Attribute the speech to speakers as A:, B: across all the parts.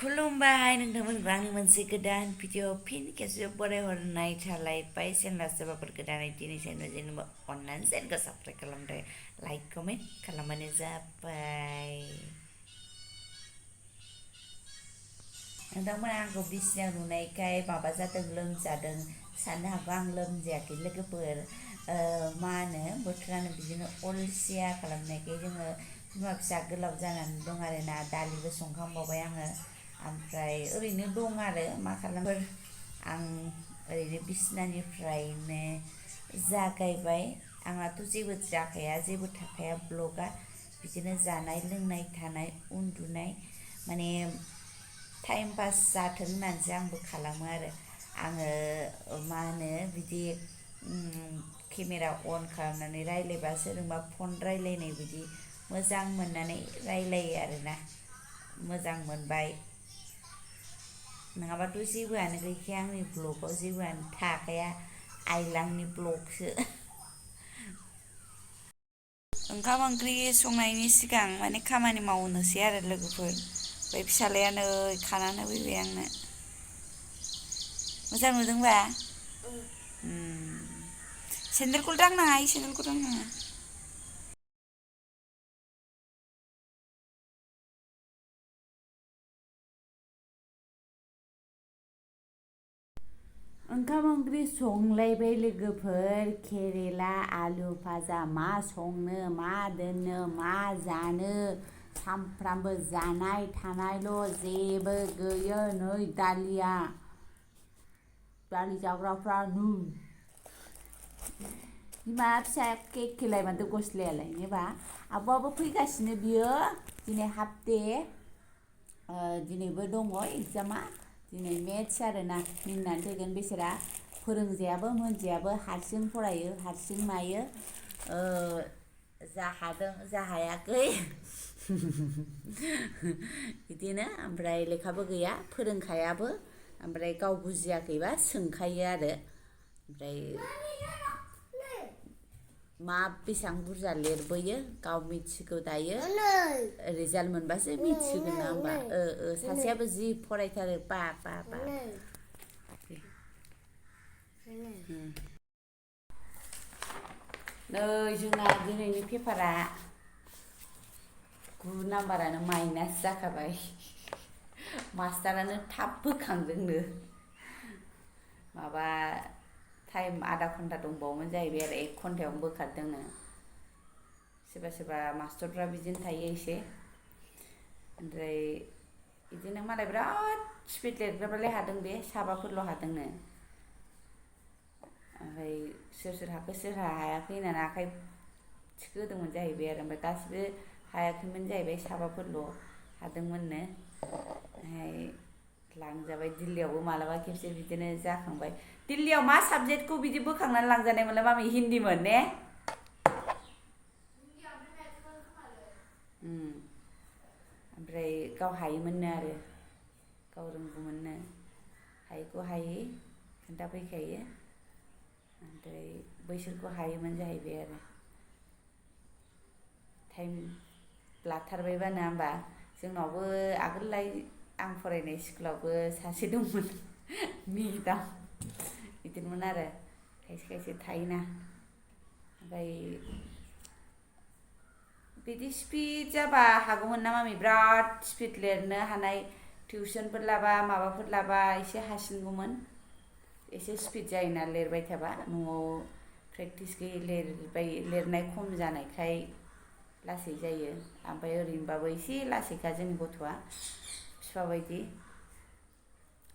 A: खुलुमबाय नोंथांमोनखौ आंनि मोनसे गोदान भिडिअ फिन खेबसे बरायहरनाय थालायबाय जेनेबा सोरबाफोर गोदानै दिनैसिम जेनेबा अननानै चेनेलखौ साबस्क्राइब खालामदो लाइक कमेन्ट खालामबानो जाबाय। नोंथांमोना आंखौ बिसिनायाव नुनायखाय माबा जादों लोमजादों साननो हागौ आं लोमजायाखै लोगोफोर मा होनो बोथोरानो बिदिनो अलसिया खालामनायखाय जोङो बिमा फिसा गोलाव जानानै दं आरोना दालिबो संखांबावबाय आङो ओमफ्राय ओरैनो दं आरो मा खालामो आं ओरैनो बिसिनानिफ्रायनो जागायबाय आंनाथ' जेबो जाखाया जेबो थाखाया ब्लगा बिदिनो जानाय लोंनाय थानाय उन्दुनाय माने टाइम पास जाथों होननानैसो आंबो खालामो आरो आङो मा होनो बिदि केमेरा अन खालामनानै रायज्लायबा सोरजोंबा फन रायज्लायनाय बिदि मोजां मोननानै रायज्लायो आरोना मोजां मोनबाय नङाबाथ' जेबोआनो गैखाया आंनि ब्लगाव जेबोआनो थाखाया आइलांनि ब्लगसो ओंखाम ओंख्रि संनायनि सिगां माने खामानि मावनोसै आरो लोगोफोर बै फिसाज्लायानो खानानै होफैबाय आंनो मोजां नुदोंबा सेन्देलखौ दांनाङा सेन्देलखौ दांनाङा ओंखाम ओंख्रि संलायबाय लोगोफोर केरेला आलु भाजा मा संनो मा दोननो मा जानो सामफ्रामबो जानाय थानायल' जेबो गैयै नै दालिया दालि जाग्राफ्रा बिमा फिसा एखेलाय माथो गस्लायालाय नेबा आब'आबो फैगासिनो बियो दिनै हाफ दे दिनैबो दङ एगजामा दिनै मेथ्स आरोना मिनिनानै फैगोन बेसोरा फोरोंजायाबो मोनजायाबो हारसिं फरायो हारसिं मायो जा हादों जा हायाखै बिदिनो ओमफ्राय लेखाबो गैया फोरोंखायाबो ओमफ्राय गाव बुजियाखैबा सोंखायो आरो ओमफ्राय मा बेसेबां बुरजा लिरबोयो गाव मिथिगौ दायो रिजाल्ट मोनबासो मिथिगोन ना होमबा सासेयाबो जि फरायथारो बा नै जोंना दिनैनि पेपारा 9 नाम्बारानो माइनास जाखाबाय मास्टारानो थाब बोखांदोंनो माबा टाइम आधा घन्टा दंबावोमोन जाहैबाय आरो 1 घन्टायावनो बोखारदोंनो सोरबा सोरबा मास्टारफ्रा बिदिनो थायो एसे ओमफ्राय बिदिनो मालाय बिराद स्पिड लिरग्राफ्रालाय हादों बे साबाफोरल' हादोंनो ओमफ्राय सोर सोर हाखो सोर हायाखै होननानै आखाइ थिखोदोंमोन जाहैबाय आरो ओमफ्राय गासिबो हायाखैमोन जाहैबाय साबाफोरल' हादोंमोननो ओमफ्राय लांजाबाय दिल्लीयावबो मालाबा खेबसे बिदिनो जाखांबाय दिल्लीयाव मा साबजेक्टखौ बिदि बोखांनानै लांजानायमोनलाय मामि हिन्दीमोन ने ओमफ्राय गाव हायोमोननो आरो गाव रोंगौमोननो हायिखौ हायै खोन्थाफैखायो ओमफ्राय बैसोरखौ हायोमोन जाहैबाय आरो टाइम लाथारबायबा नङा होमबा जोंनावबो आगोललाय आं फरायनाय स्कुलावबो सासे दंमोन मेदाम बिदिनोमोन आरो खायसे खायसे थायोना ओमफ्राय बिदि स्पिड जाबा हागौमोन ना मामि बिराद स्पिड लिरनो हानाय टिउसनफोर लाबा माबाफोर लाबा एसे हासिनगौमोन एसे स्पिड जायोना लिरबाय थाबा न'आव प्रेक्टिस गैयै लिरनाय खम जानायखाय लासै जायो ओमफ्राय ओरैनोबाबो एसे लासैखा जोंनि गथ'आ बिफा बायदि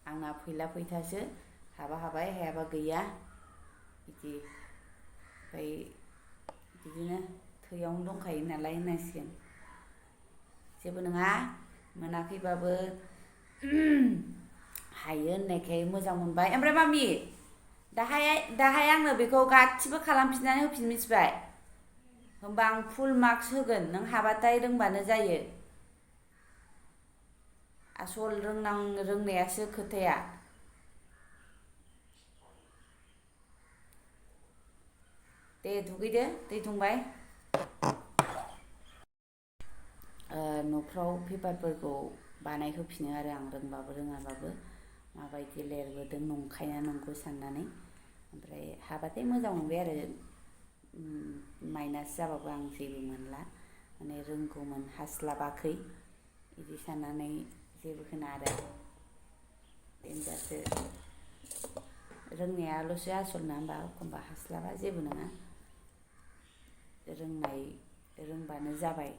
A: आंना फैला फैथासो हाबा हाबाय हायाबा गैया बिदि ओमफ्राय बिदिनो थैयावनो दंखायो नालाय होननांसिगोन जेबो नङा मोनाखैबाबो हायो होननायखाय मोजां मोनबाय ओमफ्राय मामि दाहाय आंनो बेखौ गासिबो खालामफिननानै होफिन मिथिबाय होमबा आं फुल मार्कस होगोन नों हाबाथाय रोंबानो जायो आसल रोंनायासो खोथाया दे दुगैदो दै दुंबाय न'फ्राव पेपारफोरखौ बानायहोफिनो आरो आं रोंबाबो रोङाबाबो माबायदि लिरबोदों नंखायना नंगौ साननानै ओमफ्राय हाबाथाय मोजां मोनबाय आरो माइनास जाबाबो आं जेबो मोनला माने रोंगौमोन हास्लाबाखै बिदि साननानै जेबो होना आरो देनजारसो रोंनायाल'सो आसल नङा होमबा एखमबा हास्लाबा जेबो नङा रोंबानो जाबाय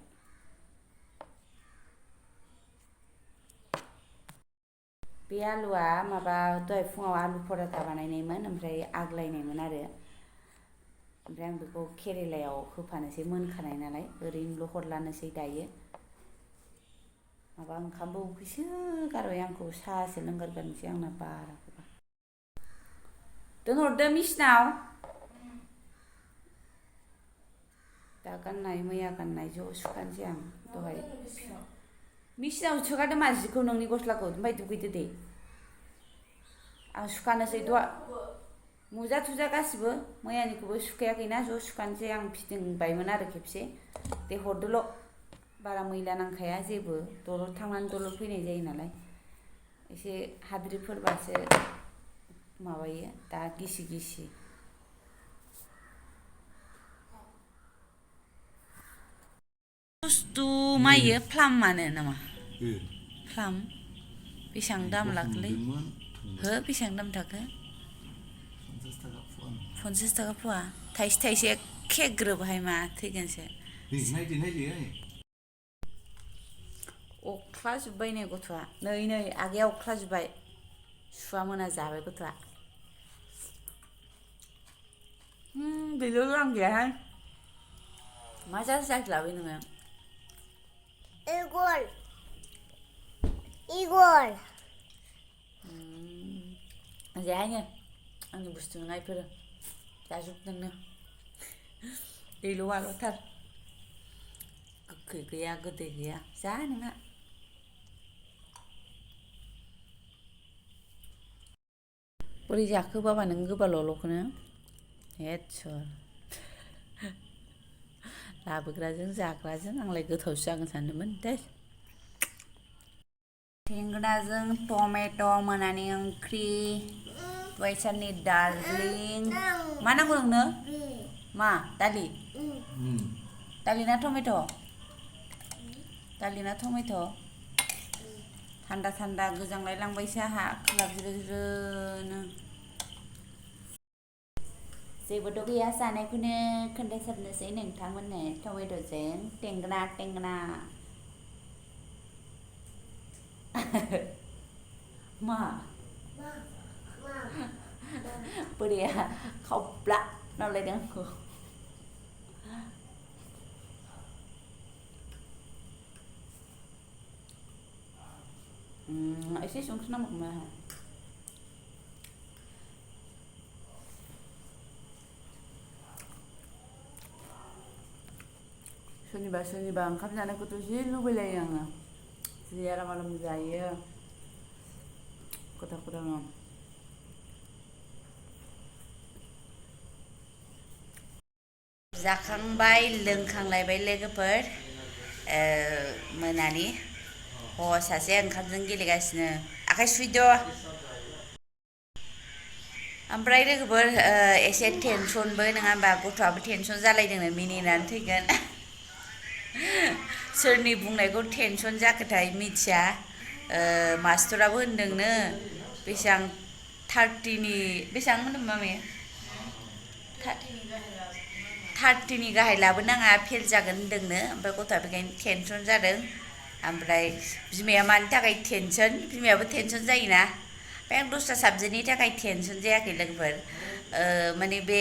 A: बे आलुआ माबा दहाय फुङाव आलु पराथा बानायनायमोन ओमफ्राय आग्लायनायमोन आरो ओमफ्राय आं बेखौ केरेलायाव होफानोसै मोनखानाय नालाय ओरैनोल' हरलानोसै दायो माबा ओंखामबो उखैसो गारबाय आंखौ साहासो लोंगारगारनोसै आंना बाराखैबा दोनहरदो मिसनाव दा गाननाय मैया गाननाय ज' सुखानोसै आं दहाय मिसनाव सोगारदो मा जिखौ नोंनि गस्लाखौ ओमफ्राय दुगैदो दे आं सुखानोसै मुजा थुजा गासिबो मैयानिखौबो सुखायाखैना ज' सुखानोसै आं फिदिंबायमोन आरो खेबसे दे हरदोल' बारा मैला नांखाया जेबो दलर थांनानै दलर फैनाय जायो नालाय एसे हाद्रिफोरबासो माबायो दा गिसि गिसि बुस्थु मायो फ्लामानो नामा फ्लाम बेसेबां दाम लाखोलै हो बेसेबां दाम थाखो 50 थाखा फवा थाइसे थाइसे एखे ग्रोबहाय मा थैगोनसो अख्लाजोब्बाय नै गथ'आ नै आगैया अख्लाजोब्बाय सुवा मोना जाबाय गथ'आ बेल' आं गैयाहाय मा जास्लाबै नोङो इगल जायानो आंनि बुस्थु नङा इफोरो जाजोब नोंनो दैल'आल'थार गोखै गैया गोदै गैया जा नोंहा बोरै जाखो बाबा नों गोबाल'ल'खौनो हेदसर लाबोग्राजों जाग्राजों आंलाय गोथावसो जागोन सानदोंमोन दे थेंगोनाजों टमेट' मोनानि ओंख्रि दहाय साननि दार्लिं मा नांगौ नोंनो मा दालि ना टमेट' दालि ना टमेट' थान्दा थान्दा गोजांलाय लांबायसो आंहा खोलाब ज्रो ज्रोनो जेबोथ' गैया जानायखौनो खोन्थासारनोसै नोंथांमोननो टमेट'जों टेंगोना मा बोरैया खावब्ला नालायदों आंखौ एसे संख्रि नांबावगौमोन आंहा सोरनिबा ओंखाम जानायखौथ' जि लुबैलायो आङो जि आराम जायो गोथावनो जाखांबाय लोंखांलायबाय लोगोफोर मोनानि सासे ओंखामजों गेलेगासिनो आखाइ सुहैद' ओमफ्राय लोगोफोर एसे टेनसनबो नङा होमबा गथ'आबो टेनसन जालायदोंनो मिनिनानै थैगोन सोरनि बुंनायखौ टेनसन जाखोथाय मिथिया मास्टराबो होनदोंनो बेसेबां 30नि बेसेबां होनदों मामिया 30नि गाहाय लाबोनाङा फेल जागोन होनदोंनो ओमफ्राय गथ'आ बेखायनो टेनसन जादों ओमफ्राय बिमाया मानि थाखाय टेनसन बिमायाबो टेनसन जायोना ओमफ्राय आं दस्रा साबजेक्टनि थाखाय टेनसन जायाखै लोगोफोर माने बे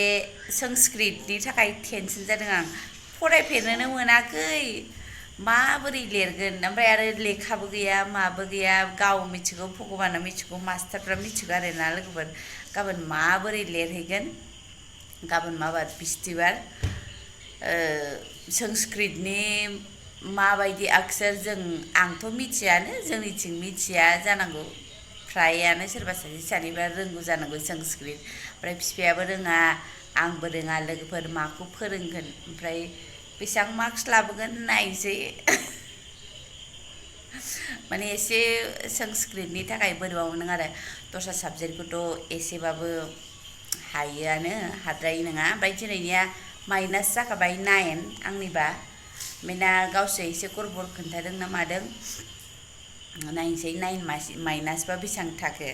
A: संस्कृतनि थाखाय टेनसन जादों आं फरायफेरनोनो मोनाखै माबोरै लिरगोन ओमफ्राय आरो लेखाबो गैया माबो गैया गाव मिथिगौ भगबाना मिथिगौ मास्टारफ्रा मिथिगौ आरोना लोगोफोर गाबोन माबोरै लिरहैगोन गाबोन माबा बिस्थिबार संस्कृतनि माबायदि आखर आंथ' मिथियानो जोंनिथिं मिथिया जानांगौ फ्रायानो सोरबा सानैबा रोंगौ जानांगौ संस्कृत ओमफ्राय बिफायाबो रोङा आंबो रोङा लोगोफोर माखौ फोरोंगोन ओमफ्राय बेसेबां मार्क्स लाबोगोन नायसै माने एसे संस्कृतनि थाखाय बोरैबा मोनदों आरो दस्रा साबजेक्टखौथ' एसेबाबो हायोआनो हाद्रायै नङा ओमफ्राय दिनैनिया माइनास जाखाबाय 9 आंनिबा बेना गावसो एसे गरबर खोन्थादों ना मादों नायनोसै 9 माइनासबा बेसेबां थाखो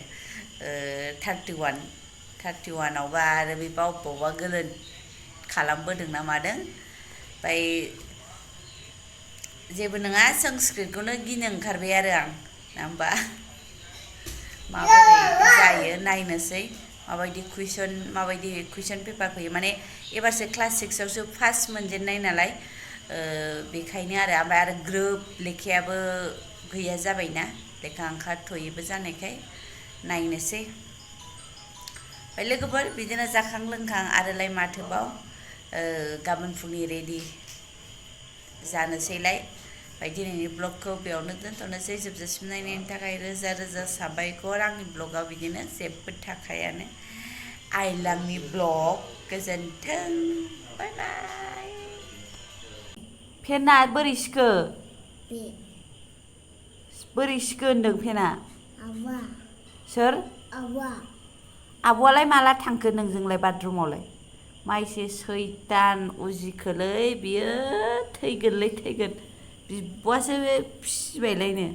A: 31आवबा आरो बे बावबा गोरोन्थि खालामबोदों ना मादों ओमफ्राय जेबो नङा संस्कृतखौनो गिनो ओंखारबाय आरो आं ना होमबा माबोरै जायो नायनोसै माबायदि कुइसन पेपार फैयो माने एबारसो क्लास 6आवसो फार्स्ट मोनजेननाय नालाय बेखायनो ओमफ्राय आरो ग्रोब लेखायाबो गैया जाबायना लेखा ओंखारथ'यैबो जानायखाय नायनोसै ओमफ्राय लोगोफोर बिदिनो जाखां लोंखां आरोलाय माथोबाव गाबोन फुंनि रेडि जानोसैलाय ओमफ्राय दिनैनि ब्लगखौ बेयावनो दोनथ'नोसै जोबजासिम नायनायनि थाखाय रोजा रोजा साबायखर आंनि ब्लगाव बिदिनो जेबो थाखायानो आइलांनि ब्लग गोजोन्थों बाय बाय फेना बोरै सिखो बोरै सिखो होनदों फेना आबा सोर आबा आब'आलाय माला थांखो नोंजोंलाय बाथरुमावलाय माइसे सैतान उजिखोलै बियो थैगोनलै थैगोन बिब'आसो फिसिबायलायनो